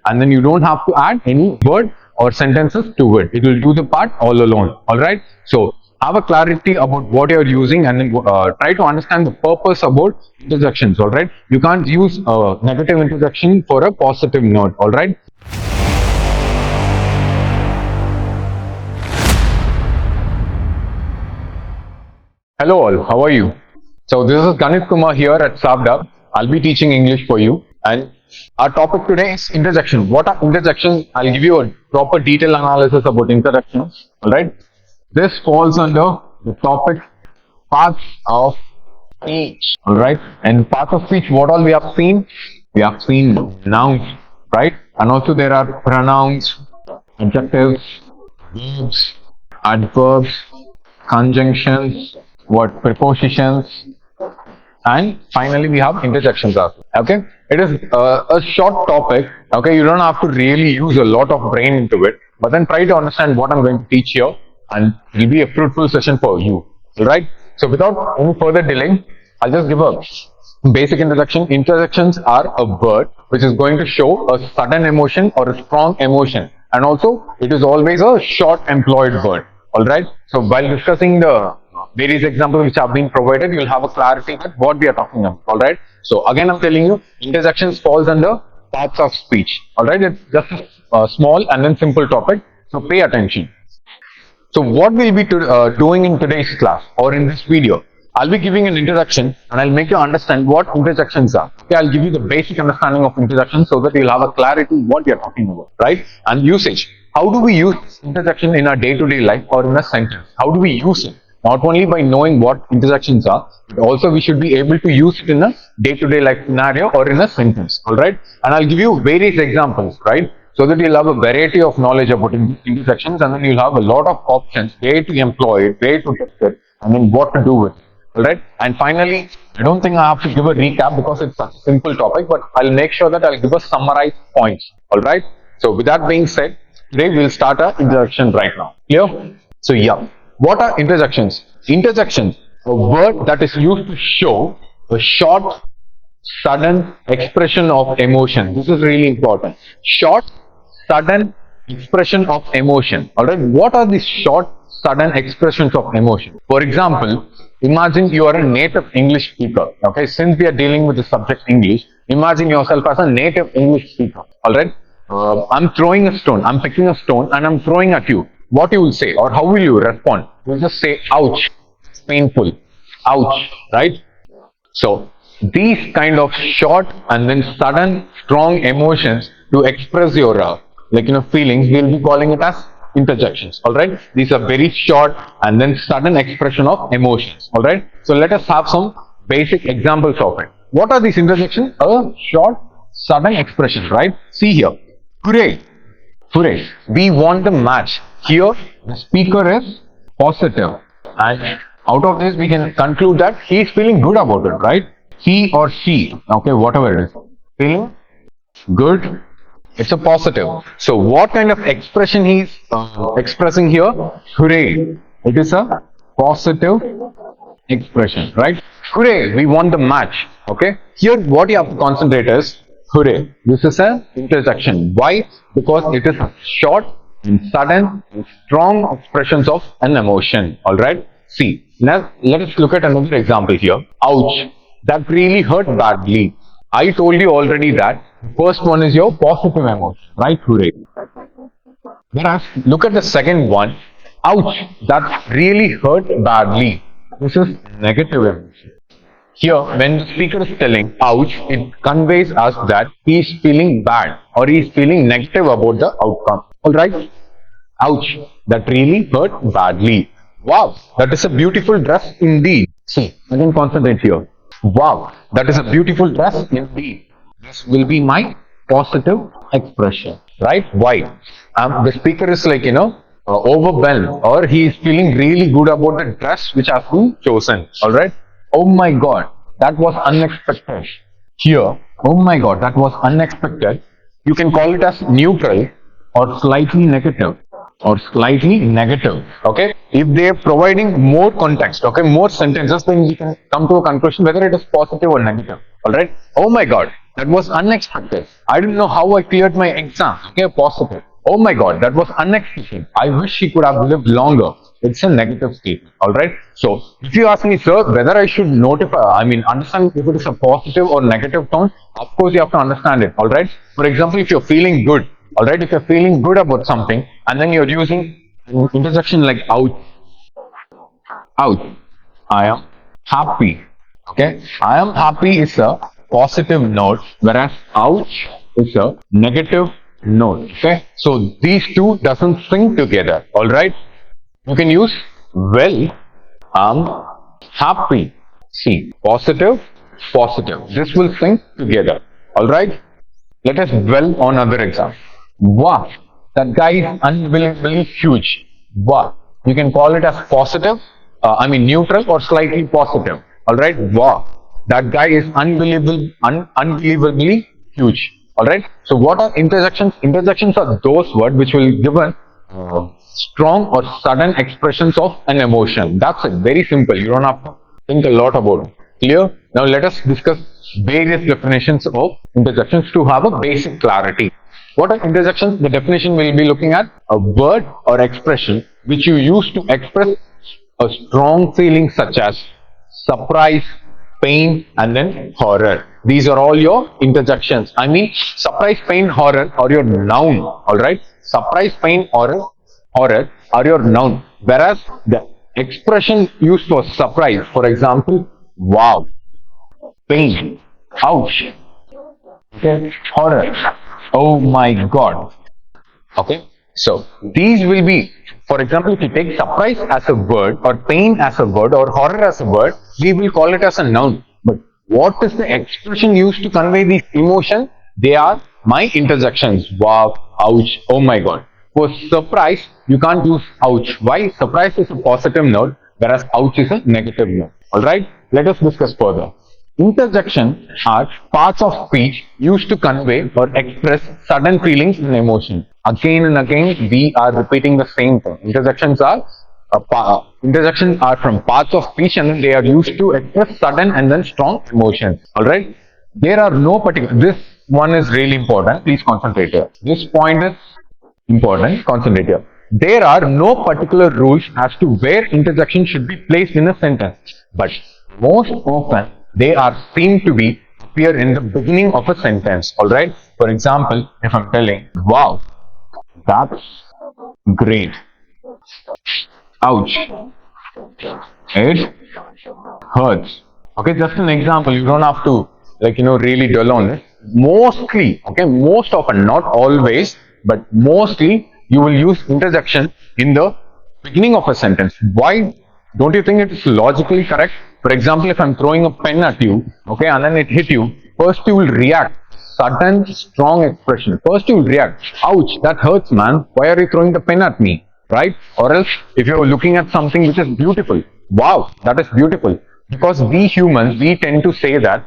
and then you don't have to add any word or sentences to it. It will do the part all alone. Alright, so have a clarity about what you're using, and then try to understand the purpose about interjections. Alright, you can't use a negative interjection for a positive note. Alright. Hello all, how are you? So this is Ganeeth Kumar here at SAVDA. I'll be teaching English for you, and our topic today is interjection. What are interjections? I'll give you a proper detailed analysis about interjections. Alright. This falls under the topic parts of speech. Alright. And parts of speech, what all we have seen? We have seen nouns, right? And also there are pronouns, adjectives, verbs, adverbs, conjunctions, prepositions, and finally we have interjections also. Okay, it is a short topic. Okay, you don't have to really use a lot of brain into it, but then try to understand what I'm going to teach here, and it will be a fruitful session for you. Alright, so without any further delay, I'll just give a basic introduction. Interjections are a word which is going to show a sudden emotion or a strong emotion, and also it is always a short employed word. Alright, so while discussing the various examples which have been provided, you'll have a clarity at what we are talking about. Alright, so again I'm telling you, interjections falls under parts of speech. Alright, it's just a small and then simple topic, so pay attention. So what we'll be doing in today's class or in this video, I'll be giving an introduction and I'll make you understand what interjections are. Okay, I'll give you the basic understanding of interjections so that you'll have a clarity what we are talking about, right? And usage. How do we use interjection in our day-to-day life or in a sentence? How do we use it? Not only by knowing what interjections are, but also we should be able to use it in a day-to-day life scenario or in a sentence. Alright? And I'll give you various examples, right? So that you'll have a variety of knowledge about interjections, and then you'll have a lot of options, where to employ it, where to test it, and then what to do with it. Alright? And finally, I don't think I have to give a recap because it's such a simple topic, but I'll make sure that I'll give a summarized points. Alright? So with that being said, today we'll start our interjection right now. Clear? So yeah, what are interjections? Interjections, a word that is used to show a short, sudden expression of emotion. This is really important. Short, sudden expression of emotion. Alright, what are these short, sudden expressions of emotion? For example, imagine you are a native English speaker. Okay, since we are dealing with the subject English, imagine yourself as a native English speaker. Alright, I'm throwing a stone, I'm picking a stone and I'm throwing at you. What you will say or how will you respond? You'll just say, ouch, it's painful, ouch, right? So these kind of short and then sudden strong emotions to express your feelings, we'll be calling it as interjections. Alright, these are very short and then sudden expression of emotions. Alright, so let us have some basic examples of it. What are these interjections? A short sudden expression, right? See here, hooray, hooray, we won the match. Here the speaker is positive, and out of this we can conclude that he is feeling good about it, right? He or she, okay, whatever it is, feeling good, it's a positive. So what kind of expression he is expressing here? Hooray, it is a positive expression, right? Hooray, we won the match. Okay, here what you have to concentrate is hooray. This is an interjection. Why? Because it is short and sudden and strong expressions of an emotion. Alright, see, now let us look at another example here. Ouch, that really hurt badly. I told you already that the first one is your positive emotion, right? Hooray. Whereas look at the second one. Ouch, that really hurt badly. This is negative emotion. Here, when the speaker is telling ouch, it conveys us that he is feeling bad or he is feeling negative about the outcome. Alright? Ouch, that really hurt badly. Wow, that is a beautiful dress indeed. See, I can concentrate here. Wow, that is a beautiful dress indeed. This will be my positive expression. Right? Why? The speaker is overwhelmed, or he is feeling really good about the dress which has been chosen. Alright? Oh my God, that was unexpected. Here, oh my God, that was unexpected. You can call it as neutral or slightly negative. Okay, if they are providing more context, okay, more sentences, then you can come to a conclusion whether it is positive or negative. All right, oh my God, That was unexpected. I didn't know how I cleared my exam. Okay, positive. Oh my God, that was unexpected. I wish he could have lived longer. It's a negative statement. All right. So if you ask me, sir, whether I should understand if it is a positive or negative tone, of course you have to understand it. All right. For example, if you're feeling good, all right, if you're feeling good about something, and then you're using an interjection like ouch, ouch, I am happy. Okay, I am happy is a positive note, whereas ouch is a negative note. Okay, so these two doesn't sync together. All right, you can use well, I'm happy. See, positive, positive. This will sync together. All right. Let us dwell on other example. Wow, that guy is unbelievably huge. Wow, you can call it as positive, neutral or slightly positive. All right, wow, that guy is unbelievably huge. All right, so what are interjections? Interjections are those words which will give a strong or sudden expressions of an emotion. That's it, very simple. You don't have to think a lot about it. Clear? Now let us discuss various definitions of interjections to have a basic clarity. What are interjections? The definition we'll be looking at a word or expression which you use to express a strong feeling such as surprise, pain, and then horror. These are all your interjections. Surprise, pain, horror are your noun. All right. Surprise, pain, horror are your noun. Whereas the expression used for surprise, for example, wow, pain, ouch, okay, horror, oh my God. Okay, so these will be, for example, if you take surprise as a word or pain as a word or horror as a word, we will call it as a noun. But what is the expression used to convey these emotions? They are my interjections. Wow, ouch, oh my God. For surprise, you can't use ouch. Why? Surprise is a positive note, whereas ouch is a negative note. Alright, let us discuss further. Interjections are parts of speech used to convey or express sudden feelings and emotion. Again and again, we are repeating the same thing. Interjections are from parts of speech and they are used to express sudden and then strong emotions. All right. There are no particular. This one is really important. Please concentrate here. This point is important. Concentrate here. There are no particular rules as to where interjection should be placed in a sentence, but most often they are seen to be appear in the beginning of a sentence. All right. For example, if I'm telling, "Wow, that's great," ouch, it hurts. Okay, just an example. You don't have to really dwell on it. Mostly, okay, most often, not always, but mostly you will use interjection in the beginning of a sentence. Why? Don't you think it is logically correct? For example, if I'm throwing a pen at you, okay, and then it hit you, first you will react. Sudden, strong expression. First you will react. Ouch, that hurts, man. Why are you throwing the pen at me? Right? Or else, if you're looking at something which is beautiful, wow, that is beautiful. Because we humans, we tend to say that,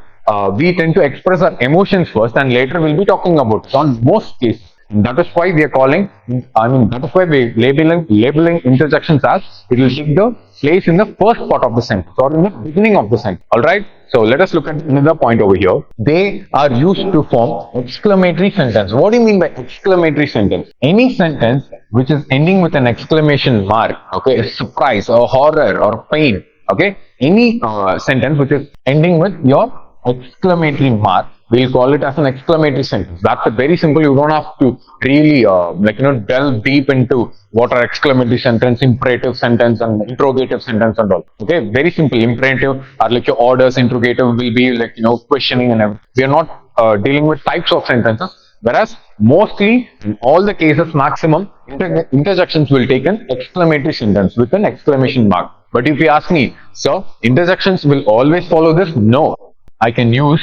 we tend to express our emotions first and later we'll be talking about it on most cases. That is why we are calling, that is why we are labeling interjections as it will take the place in the first part of the sentence or in the beginning of the sentence. Alright, so let us look at another point over here. They are used to form exclamatory sentence. What do you mean by exclamatory sentence? Any sentence which is ending with an exclamation mark, okay, a surprise or horror or pain, okay, any sentence which is ending with your exclamatory mark, we'll call it as an exclamatory sentence. That's a very simple. You don't have to really delve deep into what are exclamatory sentence, imperative sentence, and interrogative sentence and all. Okay, very simple. Imperative are like your orders. Interrogative will be like questioning and everything. We are not dealing with types of sentences. Whereas mostly in all the cases, maximum interjections will take an exclamatory sentence with an exclamation mark. But if you ask me, so interjections will always follow this? No. I can use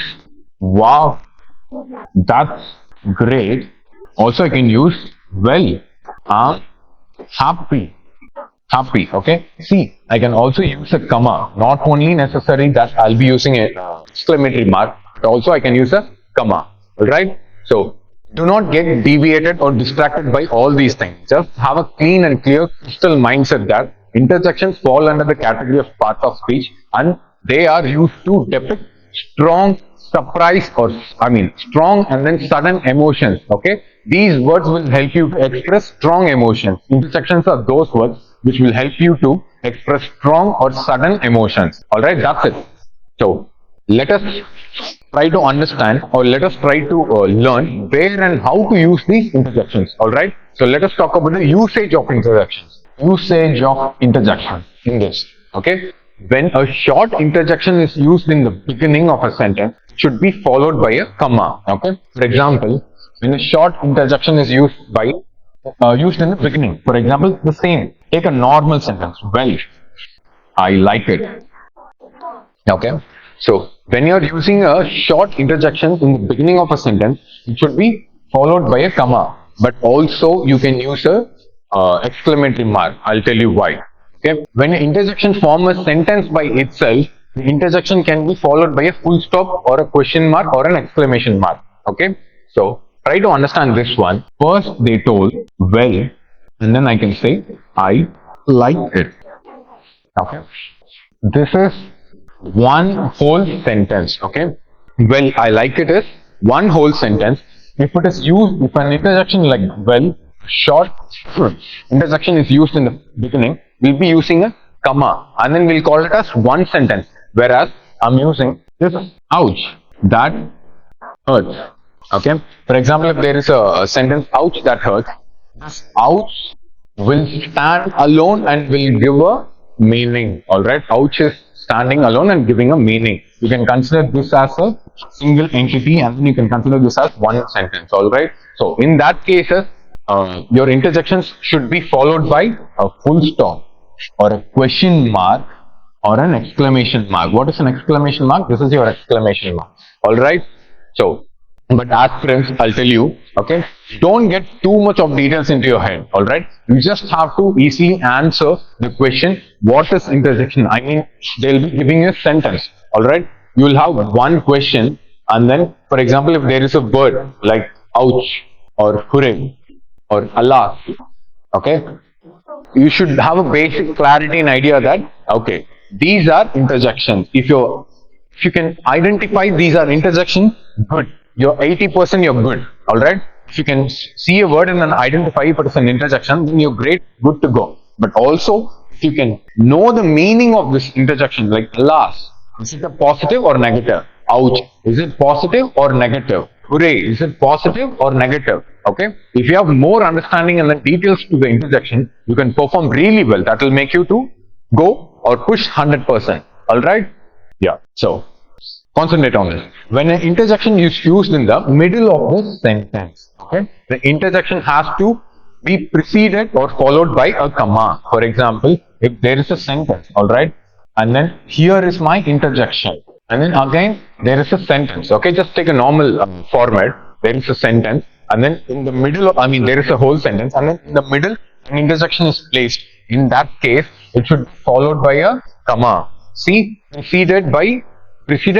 wow, that's great. Also, I can use well, I'm happy. Happy, okay? See, I can also use a comma. Not only necessary that I'll be using an exclamatory mark, but also I can use a comma. Alright? So, do not get deviated or distracted by all these things. Just have a clean and clear crystal mindset that interjections fall under the category of parts of speech and they are used to depict strong, surprise, or strong and then sudden emotions. Okay, these words will help you to express strong emotions. Intersections are those words which will help you to express strong or sudden emotions. All right, that's it. So let us try to understand, or let us try to learn where and how to use these interjections. All right, so let us talk about the usage of interjections. Usage of interjection in this. Okay, when a short interjection is used in the beginning of a sentence, it should be followed by a comma. Okay, for example, when a short interjection is used in the beginning, for example, the same. Take a normal sentence. Well, I like it. Okay, so when you're using a short interjection in the beginning of a sentence, it should be followed by a comma. But also you can use a exclamatory mark. I'll tell you why. Okay, when an interjection forms a sentence by itself, the interjection can be followed by a full stop or a question mark or an exclamation mark. Okay, so try to understand this one. First they told well, and then I can say I like it. Okay, this is one whole sentence. Okay, well, I like it is one whole sentence. If it is used, if an interjection like well, short interjection is used in the beginning, we'll be using a comma and then we'll call it as one sentence. Whereas I'm using this ouch, that hurts. Okay, for example, if there is a sentence ouch, that hurts, this ouch will stand alone and will give a meaning. All right, ouch is standing alone and giving a meaning. You can consider this as a single entity, and then you can consider this as one sentence. All right, so in that cases, your interjections should be followed by a full stop or a question mark or an exclamation mark. What is an exclamation mark? This is your exclamation mark. All right, so but as friends, I'll tell you, okay, don't get too much of details into your head. All right, you just have to easily answer the question, what is interjection? They'll be giving you a sentence. All right, you will have one question, and then, for example, if there is a word like ouch or hooray or Allah, okay, you should have a basic clarity and idea that, okay, these are interjections. If you can identify these are interjections, good. You're 80%, you're good. All right. If you can see a word and then identify if it is an interjection, then you're great, good to go. But also, if you can know the meaning of this interjection, like alas, is it a positive or negative? Ouch, is it positive or negative? Hooray, is it positive or negative? Okay. If you have more understanding and the details to the interjection, you can perform really well. That will make you to go or push 100%. All right. Yeah. So concentrate on this. When an interjection is used in the middle of the sentence, okay, the interjection has to be preceded or followed by a comma. For example, if there is a sentence, all right, and then here is my interjection, and then again there is a sentence. Okay, just take a normal format. There is a sentence, and then in the middle, there is a whole sentence, and then in the middle, an interjection is placed. In that case, it should be followed by a comma. See, preceded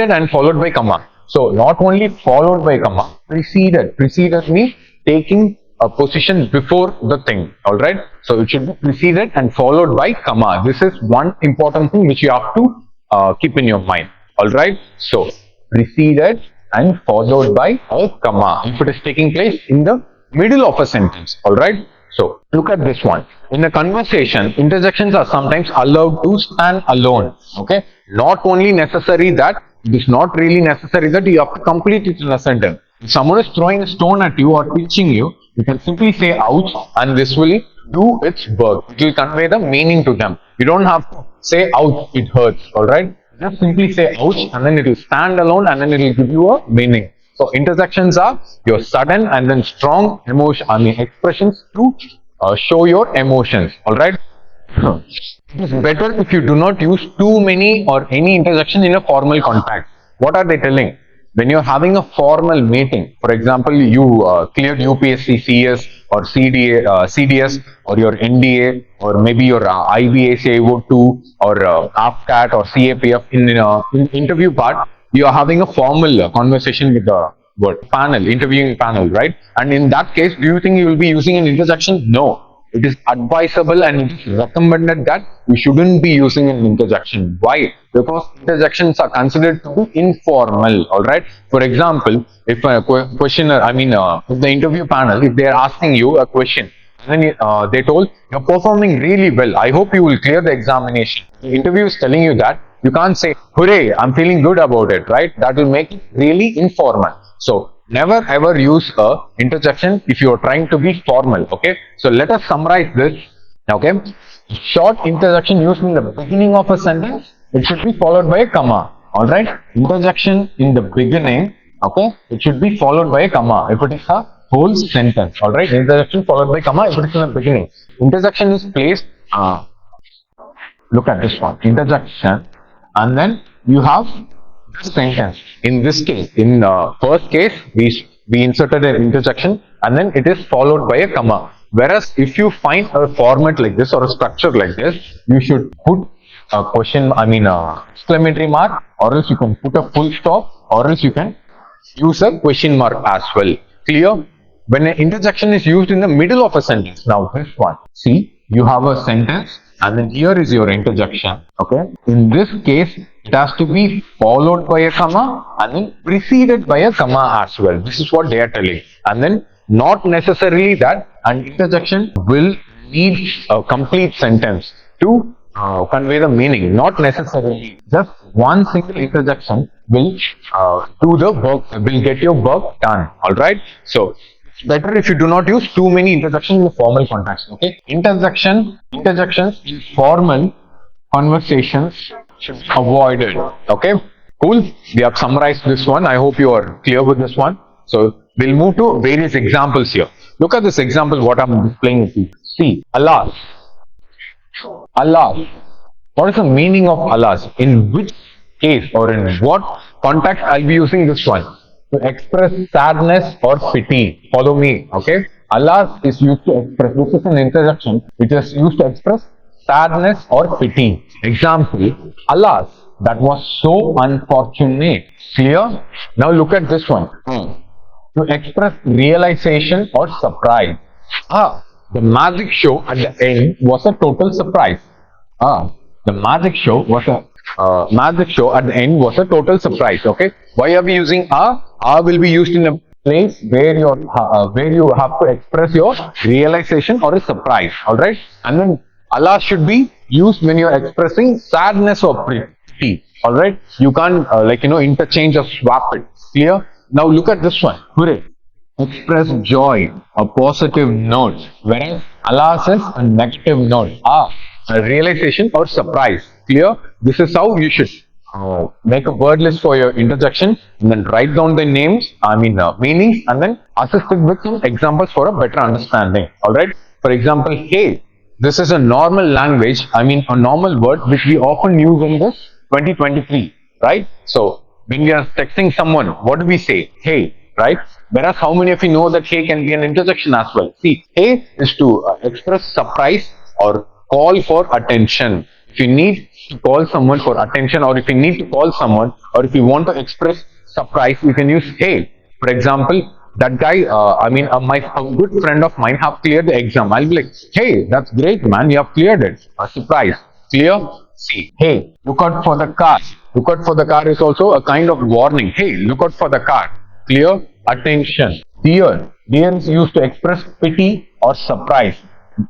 and followed by comma. So not only followed by comma, preceded. Preceded means taking a position before the thing. All right. So it should be preceded and followed by comma. This is one important thing which you have to keep in your mind. All right. So preceded and followed by a comma if it is taking place in the middle of a sentence. All right. So look at this one. In a conversation, interjections are sometimes allowed to stand alone. Okay. Not only necessary that, it is not really necessary that you have to complete it in a sentence. If someone is throwing a stone at you or pinching you, you can simply say ouch, and this will do its work. It will convey the meaning to them. You don't have to say ouch, it hurts. Alright? Just simply say ouch, and then it will stand alone, and then it will give you a meaning. So interjections are your sudden and then strong expressions to show your emotions. Alright? It is better if you do not use too many or any interjection in a formal context. What are they telling? When you're having a formal meeting, for example, you cleared UPSC CS or CDS or your NDA or maybe your IBACIO 2 or AFCAT or CAPF in interview part, you are having a formal conversation with the interviewing panel, right? And in that case, do you think you will be using an interjection? No. it is advisable and it is recommended that we shouldn't be using an interjection. Why? Because interjections are considered to be informal. All right. For example, if a questioner, if the interview panel, if they are asking you a question, and then they told you're performing really well. I hope you will clear the examination. The interview is telling you that. You can't say, hooray, I'm feeling good about it, right? That will make it really informal. So never ever use a interjection if you are trying to be formal. Okay. So let us summarize this. Okay. Short interjection used in the beginning of a sentence. It should be followed by a comma. All right. Interjection in the beginning. Okay. It should be followed by a comma. If it is a whole sentence. All right. Interjection followed by comma. If it is in the beginning. Interjection is placed. Look at this one. Interjection. And then you have this sentence. In this case, in first case, we inserted an interjection and then it is followed by a comma. Whereas if you find a format like this or a structure like this, you should put a question, exclamatory mark, or else you can put a full stop, or else you can use a question mark as well. Clear? When an interjection is used in the middle of a sentence, now this one, see, you have a sentence and then here is your interjection. Okay. In this case, it has to be followed by a comma and then preceded by a comma as well. This is what they are telling. And then not necessarily that an interjection will need a complete sentence to convey the meaning. Not necessarily. Just one single interjection will do the work, will get your work done. All right. So it's better if you do not use too many interjections in the formal context. Okay. Interjections in formal conversations should be avoided. Okay. Cool. We have summarized this one. I hope you are clear with this one. So we'll move to various examples here. Look at this example, what I'm displaying with you. See, alas. Alas. What is the meaning of alas? In which case or in what context I'll be using this one? To express sadness or pity. Follow me. Okay. Alas is used to express. This is an interjection which is used to express sadness or pity. Example, alas, that was so unfortunate. Clear? Now look at this one. To express realization or surprise. The magic show at the end was a total surprise. The magic show was a magic show at the end was a total surprise. Okay. Why are we using a? A will be used in a place where you have to express your realization or a surprise. All right. And then alas should be used when you are expressing sadness or pity. All right. You can't interchange or swap it. Clear? Now look at this one. Hooray. Express joy, a positive note, whereas alas is a negative note. A realization or surprise. Clear? This is how you should make a word list for your interjection and then write down the names, meanings, and then assist it with some examples for a better understanding. Alright? For example, hey, this is a normal language, a normal word which we often use in this 2023. Right? So, when we are texting someone, what do we say? Hey, right? Whereas how many of you know that hey can be an interjection as well? See, hey is to express surprise or call for attention. If you need to call someone for attention, or if you need to call someone, or if you want to express surprise, you can use hey. For example, that guy, a good friend of mine have cleared the exam. I'll be like, hey, that's great, man, you have cleared it. A surprise. Clear? See, hey, look out for the car. Look out for the car is also a kind of warning. Hey, look out for the car. Clear? Attention. Dear. Dear is used to express pity or surprise.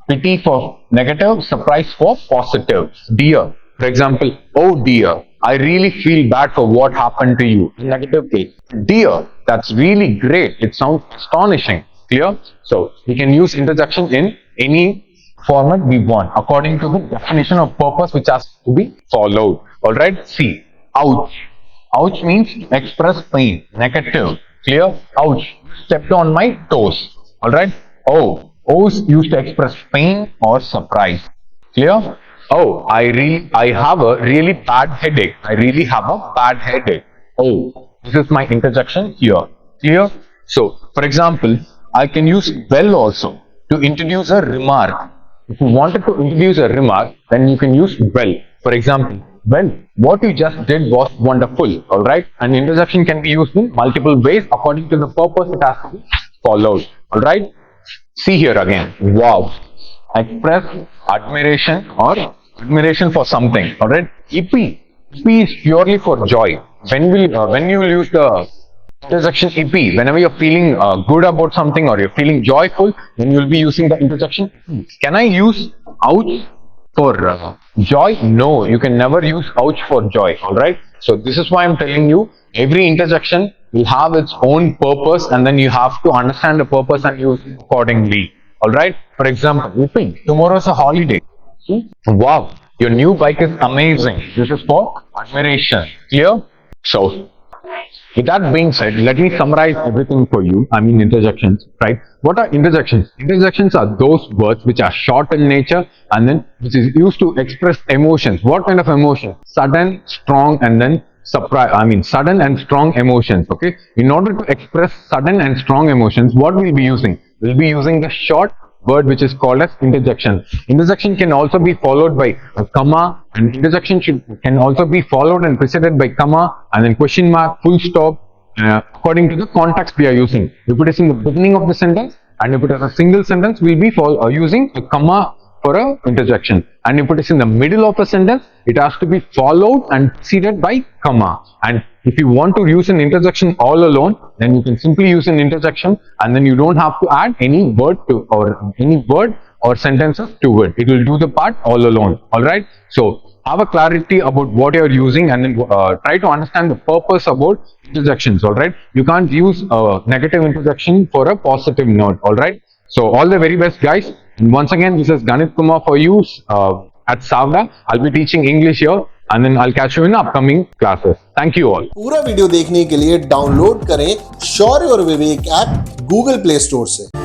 Pity for negative, surprise for positive. Dear. For example, oh dear, I really feel bad for what happened to you. Negative case. Dear, that's really great. It sounds astonishing. Clear? So, we can use interjection in any format we want according to the definition of purpose which has to be followed. Alright? See. Ouch. Ouch means to express pain. Negative. Clear? Ouch. Stepped on my toes. Alright? Oh. O is used to express pain or surprise. Clear? Oh, I have a really bad headache. I really have a bad headache. Oh, this is my interjection here. Clear? So, for example, I can use well also to introduce a remark. If you wanted to introduce a remark, then you can use well. For example, well, what you just did was wonderful. Alright? An interjection can be used in multiple ways according to the purpose it has to be followed. Alright? See here again. Wow. express admiration or admiration for something. All right. EP is purely for joy. When you will use the interjection EP, whenever you're feeling good about something or you're feeling joyful, then you'll be using the interjection EP. Can I use ouch for joy? No, you can never use ouch for joy. All right. So this is why I'm telling you, every interjection will have its own purpose, and then you have to understand the purpose and use it accordingly. All right. For example, EP, tomorrow is a holiday. Wow, your new bike is amazing. This is for admiration. Clear? So, with that being said, let me summarize everything for you. I mean interjections, right? What are interjections? Interjections are those words which are short in nature and then which is used to express emotions. What kind of emotion? Sudden, strong, and then surprise. I mean sudden and strong emotions. Okay. In order to express sudden and strong emotions, what we'll be using? We'll be using the short word which is called as interjection. Interjection can also be followed by a comma, and interjection can also be followed and preceded by comma and then question mark, full stop, according to the context we are using. If it is in the beginning of the sentence and if it is a single sentence, we'll be using a comma for a interjection, and if it is in the middle of a sentence, it has to be followed and preceded by comma. And if you want to use an interjection all alone, then you can simply use an interjection and then you don't have to add any word or sentences to it. It will do the part all alone. All right. So have a clarity about what you are using and then try to understand the purpose about interjections. All right. You can't use a negative interjection for a positive note. All right. So all the very best, guys. And once again, this is Ganeeth Kumar for you at SAVDA. I'll be teaching English here, and then I'll catch you in upcoming classes. Thank you all. पूरा video देखने के लिए download करें शौर्य और विवेक app Google play store से।